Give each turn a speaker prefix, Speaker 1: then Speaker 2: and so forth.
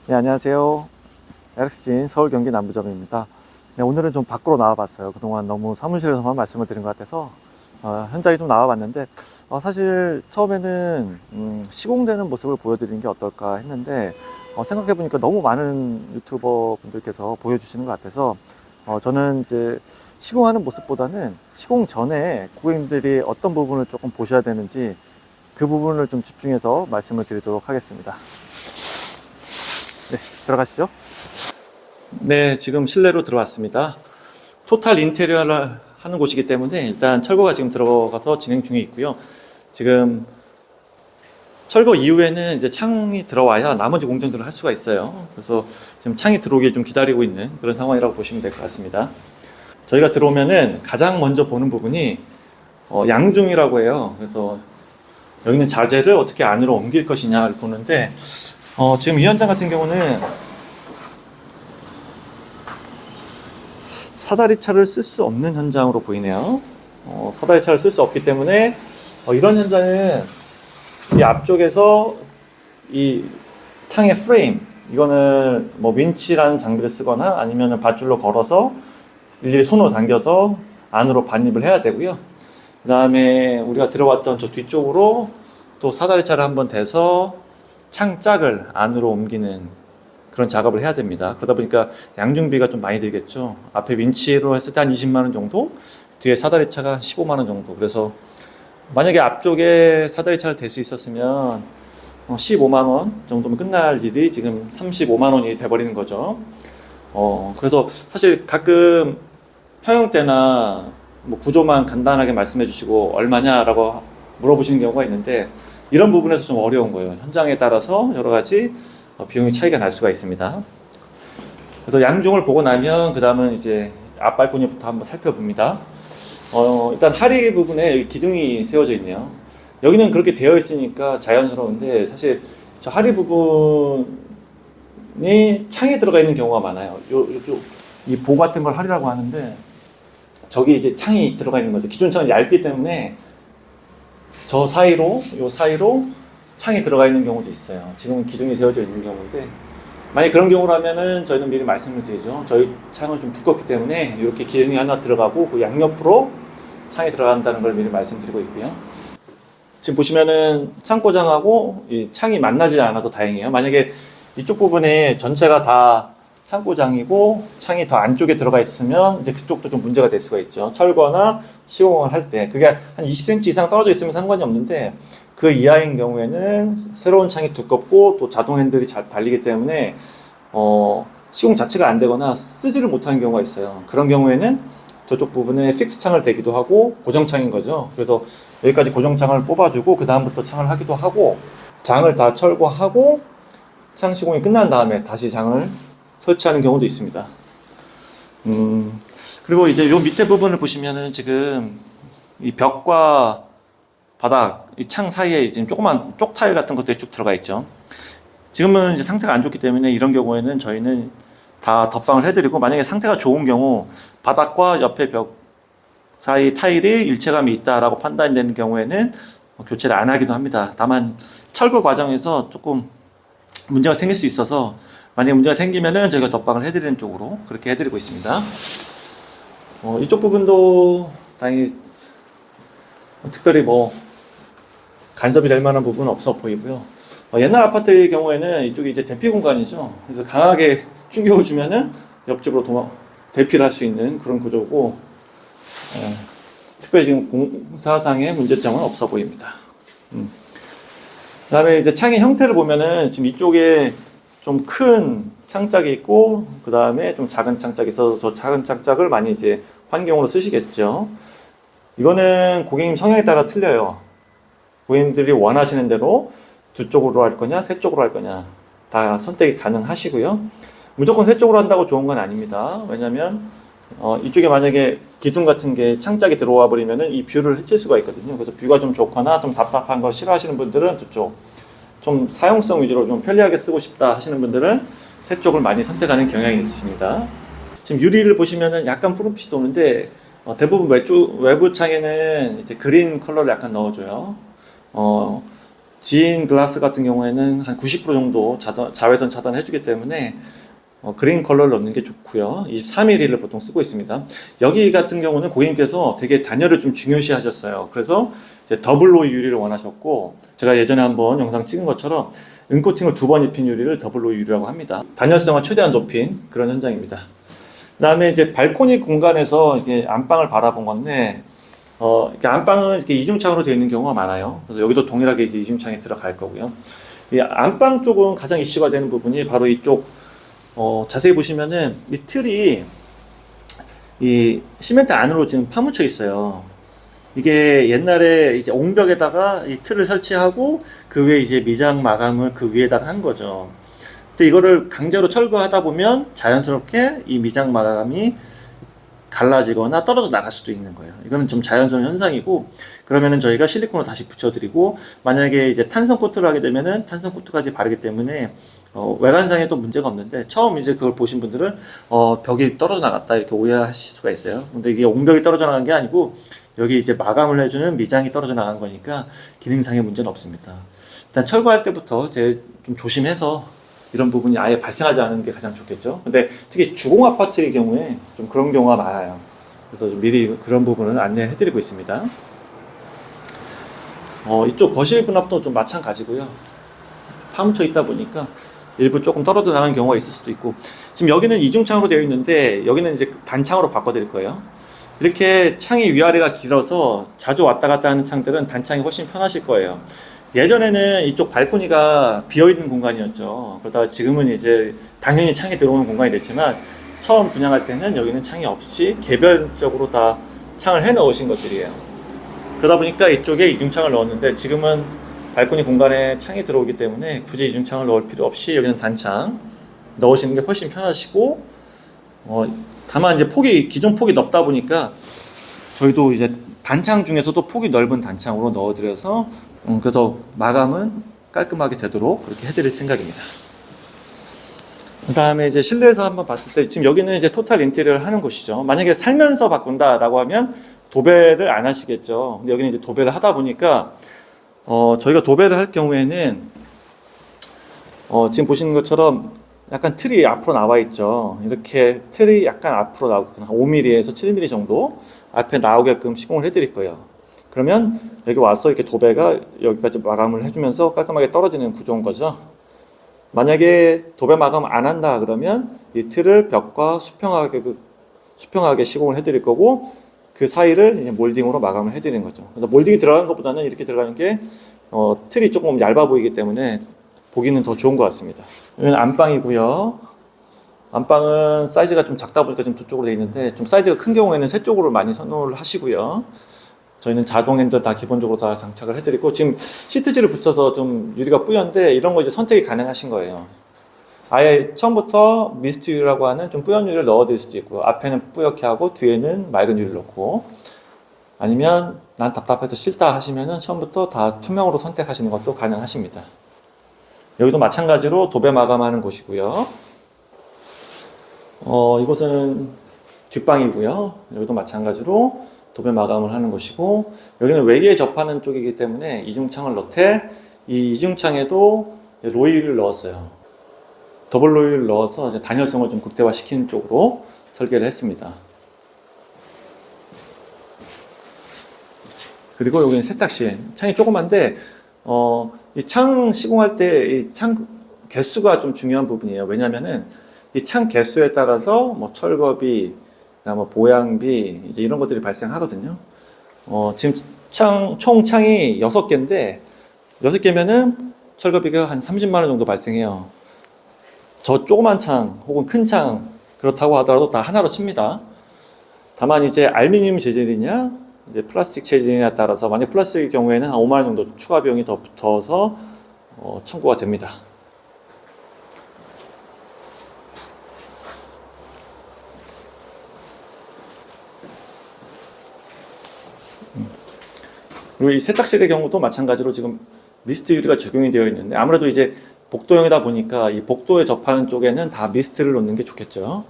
Speaker 1: 네, 안녕하세요. LX진 서울 경기 남부점입니다. 네, 오늘은 좀 밖으로 나와봤어요. 그동안 너무 사무실에서만 말씀을 드린 것 같아서 현장에 좀 나와봤는데 사실 처음에는 시공되는 모습을 보여드리는 게 어떨까 했는데 생각해보니까 너무 많은 유튜버 분들께서 보여주시는 것 같아서 저는 이제 시공하는 모습보다는 시공 전에 고객님들이 어떤 부분을 조금 보셔야 되는지 그 부분을 좀 집중해서 말씀을 드리도록 하겠습니다. 네, 들어가시죠. 네, 지금 실내로 들어왔습니다. 토탈 인테리어를 하는 곳이기 때문에 일단 철거가 지금 들어가서 진행 중에 있고요. 지금 철거 이후에는 이제 창이 들어와야 나머지 공정들을 할 수가 있어요. 그래서 지금 창이 들어오길 좀 기다리고 있는 그런 상황이라고 보시면 될 것 같습니다. 저희가 들어오면은 가장 먼저 보는 부분이 양중이라고 해요. 그래서 여기는 자재를 어떻게 안으로 옮길 것이냐를 보는데 지금 이 현장 같은 경우는 사다리차를 쓸 수 없는 현장으로 보이네요. 사다리차를 쓸 수 없기 때문에 이런 현장은 이 앞쪽에서 이 창의 프레임, 이거는 뭐 윈치라는 장비를 쓰거나 아니면 밧줄로 걸어서 일일이 손으로 당겨서 안으로 반입을 해야 되고요. 그 다음에 우리가 들어왔던 저 뒤쪽으로 또 사다리차를 한번 대서 창짝을 안으로 옮기는 그런 작업을 해야 됩니다. 그러다 보니까 양중비가 좀 많이 들겠죠. 앞에 윈치로 했을 때 한 20만원 정도, 뒤에 사다리차가 15만원 정도. 그래서 만약에 앞쪽에 사다리차를 댈 수 있었으면 15만원 정도면 끝날 일이 지금 35만원이 돼버리는 거죠. 그래서 사실 가끔 평형 때나 뭐 구조만 간단하게 말씀해 주시고 얼마냐라고 물어보시는 경우가 있는데 이런 부분에서 좀 어려운 거예요. 현장에 따라서 여러 가지 비용의 차이가 날 수가 있습니다. 그래서 양중을 보고 나면 그 다음은 이제 앞발코니부터 한번 살펴봅니다. 일단 하리 부분에 기둥이 세워져 있네요. 여기는 그렇게 되어 있으니까 자연스러운데 사실 저 하리 부분이 창에 들어가 있는 경우가 많아요. 요쪽 이 보 같은 걸 하리라고 하는데 저기 이제 창이 들어가 있는 거죠. 기존 창은 얇기 때문에 저 사이로 요 사이로 창이 들어가 있는 경우도 있어요. 지금은 기둥이 세워져 있는 경우인데 만약 그런 경우라면은 저희는 미리 말씀을 드리죠. 저희 창은 좀 두껍기 때문에 이렇게 기둥이 하나 들어가고 그 양옆으로 창이 들어간다는 걸 미리 말씀드리고 있고요. 지금 보시면은 창고장하고 이 창이 만나지 않아서 다행이에요. 만약에 이쪽 부분에 전체가 다 창고장이고 창이 더 안쪽에 들어가 있으면 이제 그쪽도 좀 문제가 될 수가 있죠. 철거나 시공을 할 때 그게 한 20cm 이상 떨어져 있으면 상관이 없는데 그 이하인 경우에는 새로운 창이 두껍고 또 자동 핸들이 잘 달리기 때문에 시공 자체가 안 되거나 쓰지를 못하는 경우가 있어요. 그런 경우에는 저쪽 부분에 픽스 창을 대기도 하고 고정창인 거죠. 그래서 여기까지 고정창을 뽑아주고 그 다음부터 창을 하기도 하고 장을 다 철거하고 창 시공이 끝난 다음에 다시 장을 설치하는 경우도 있습니다. 그리고 이제 요 밑에 부분을 보시면은 지금 이 벽과 바닥, 이 창 사이에 지금 조그만 쪽 타일 같은 것들이 쭉 들어가 있죠. 지금은 이제 상태가 안 좋기 때문에 이런 경우에는 저희는 다 덧방을 해드리고 만약에 상태가 좋은 경우 바닥과 옆에 벽 사이 타일이 일체감이 있다라고 판단되는 경우에는 교체를 안 하기도 합니다. 다만 철거 과정에서 조금 문제가 생길 수 있어서 만약에 문제가 생기면은 저희가 덧방을 해드리는 쪽으로 그렇게 해드리고 있습니다. 이쪽 부분도 다행히 특별히 뭐 간섭이 될 만한 부분은 없어 보이고요. 옛날 아파트의 경우에는 이쪽이 이제 대피 공간이죠. 그래서 강하게 충격을 주면은 옆집으로 대피를 할 수 있는 그런 구조고, 특별히 지금 공사상의 문제점은 없어 보입니다. 그 다음에 이제 창의 형태를 보면은 지금 이쪽에 좀 큰 창짝이 있고, 그 다음에 좀 작은 창짝이 있어서 저 작은 창짝을 많이 이제 환경으로 쓰시겠죠. 이거는 고객님 성향에 따라 틀려요. 고객님들이 원하시는 대로 두 쪽으로 할 거냐, 세 쪽으로 할 거냐, 다 선택이 가능하시고요. 무조건 세 쪽으로 한다고 좋은 건 아닙니다. 왜냐면, 이쪽에 만약에 기둥 같은 게 창짝이 들어와 버리면은 이 뷰를 해칠 수가 있거든요. 그래서 뷰가 좀 좋거나 좀 답답한 거 싫어하시는 분들은 두 쪽, 좀 사용성 위주로 좀 편리하게 쓰고 싶다 하시는 분들은 세 쪽을 많이 선택하는 경향이 있으십니다. 지금 유리를 보시면은 약간 푸른빛이 도는데, 대부분 외부 창에는 이제 그린 컬러를 약간 넣어줘요. 지인 글라스 같은 경우에는 한 90% 정도 자외선 차단을 해주기 때문에 그린 컬러를 넣는 게 좋고요. 23mm를 보통 쓰고 있습니다. 여기 같은 경우는 고객님께서 되게 단열을 좀 중요시 하셨어요. 그래서 이제 더블 로이 유리를 원하셨고, 제가 예전에 한번 영상 찍은 것처럼 은코팅을 2번 입힌 유리를 더블 로이 유리라고 합니다. 단열성을 최대한 높인 그런 현장입니다. 그 다음에 이제 발코니 공간에서 이렇게 안방을 바라본 건데, 이렇게 안방은 이렇게 이중창으로 되어 있는 경우가 많아요. 그래서 여기도 동일하게 이제 이중창이 들어갈 거고요. 이 안방 쪽은 가장 이슈가 되는 부분이 바로 이쪽, 자세히 보시면은 이 틀이 이 시멘트 안으로 지금 파묻혀 있어요. 이게 옛날에 이제 옹벽에다가 이 틀을 설치하고 그 위에 이제 미장 마감을 그 위에다가 한 거죠. 근데 이거를 강제로 철거하다 보면 자연스럽게 이 미장 마감이 갈라지거나 떨어져 나갈 수도 있는 거예요. 이거는 좀 자연스러운 현상이고, 그러면은 저희가 실리콘을 다시 붙여드리고, 만약에 이제 탄성 코트를 하게 되면은 탄성 코트까지 바르기 때문에 외관상에도 문제가 없는데, 처음 이제 그걸 보신 분들은 벽이 떨어져 나갔다 이렇게 오해하실 수가 있어요. 근데 이게 옹벽이 떨어져 나간 게 아니고 여기 이제 마감을 해주는 미장이 떨어져 나간 거니까 기능상의 문제는 없습니다. 일단 철거할 때부터 제일 좀 조심해서 이런 부분이 아예 발생하지 않는 게 가장 좋겠죠. 근데 특히 주공 아파트의 경우에 좀 그런 경우가 많아요. 그래서 좀 미리 그런 부분을 안내해 드리고 있습니다. 이쪽 거실 분합도 좀 마찬가지고요. 파묻혀 있다 보니까 일부 조금 떨어져 나가는 경우가 있을 수도 있고, 지금 여기는 이중창으로 되어 있는데 여기는 이제 단창으로 바꿔 드릴 거예요. 이렇게 창이 위아래가 길어서 자주 왔다 갔다 하는 창들은 단창이 훨씬 편하실 거예요. 예전에는 이쪽 발코니가 비어있는 공간이었죠. 그러다가 지금은 이제 당연히 창이 들어오는 공간이 됐지만, 처음 분양할 때는 여기는 창이 없이 개별적으로 다 창을 해 넣으신 것들이에요. 그러다 보니까 이쪽에 이중창을 넣었는데, 지금은 발코니 공간에 창이 들어오기 때문에 굳이 이중창을 넣을 필요 없이 여기는 단창 넣으시는 게 훨씬 편하시고, 다만 이제 기존 폭이 넓다 보니까 저희도 이제 단창 중에서도 폭이 넓은 단창으로 넣어드려서 그래서 마감은 깔끔하게 되도록 그렇게 해드릴 생각입니다. 그 다음에 이제 실내에서 한번 봤을 때, 지금 여기는 이제 토탈 인테리어를 하는 곳이죠. 만약에 살면서 바꾼다라고 하면 도배를 안 하시겠죠. 근데 여기는 이제 도배를 하다 보니까 저희가 도배를 할 경우에는 지금 보시는 것처럼 약간 틀이 앞으로 나와 있죠. 이렇게 틀이 약간 앞으로 나오고 한 5mm에서 7mm 정도 앞에 나오게끔 시공을 해드릴 거예요. 그러면 여기 와서 이렇게 도배가 여기까지 마감을 해주면서 깔끔하게 떨어지는 구조인 거죠. 만약에 도배 마감 안 한다 그러면 이 틀을 벽과 수평하게 시공을 해드릴 거고, 그 사이를 이제 몰딩으로 마감을 해드리는 거죠. 그래서 몰딩이 들어가는 것보다는 이렇게 들어가는 게 틀이 조금 얇아 보이기 때문에 보기는 더 좋은 것 같습니다. 여기는 안방이고요. 안방은 사이즈가 좀 작다 보니까 지금 두 쪽으로 되어 있는데, 좀 사이즈가 큰 경우에는 세 쪽으로 많이 선호를 하시고요. 저희는 자동 핸들 다 기본적으로 다 장착을 해드리고, 지금 시트지를 붙여서 좀 유리가 뿌연데 이런 거 이제 선택이 가능하신 거예요. 아예 처음부터 미스트 유리라고 하는 좀 뿌연 유리를 넣어드릴 수도 있고, 앞에는 뿌옇게 하고 뒤에는 맑은 유리를 넣고, 아니면 난 답답해서 싫다 하시면은 처음부터 다 투명으로 선택하시는 것도 가능하십니다. 여기도 마찬가지로 도배 마감하는 곳이고요. 이곳은 뒷방이고요. 여기도 마찬가지로 도배 마감을 하는 곳이고, 여기는 외기에 접하는 쪽이기 때문에 이중창을 넣되, 이 이중창에도 로이를 넣었어요. 더블 로이를 넣어서 이제 단열성을 좀 극대화시키는 쪽으로 설계를 했습니다. 그리고 여기는 세탁실. 창이 조그만데 이 창 시공할 때 이 창 개수가 좀 중요한 부분이에요. 왜냐면은 이 창 개수에 따라서 뭐 철거비, 뭐 보양비, 이제 이런 것들이 발생하거든요. 지금 총 창이 6개인데 6개면은 철거비가 한 30만 원 정도 발생해요. 저 조그만 창 혹은 큰 창 그렇다고 하더라도 다 하나로 칩니다. 다만 이제 알루미늄 재질이냐 이제 플라스틱 재질이냐에 따라서, 만약 플라스틱의 경우에는 한 5만 원 정도 추가 비용이 더 붙어서 청구가 됩니다. 그리고 이 세탁실의 경우도 마찬가지로 지금 미스트 유리가 적용이 되어 있는데, 아무래도 이제 복도형이다 보니까 이 복도에 접하는 쪽에는 다 미스트를 놓는 게 좋겠죠.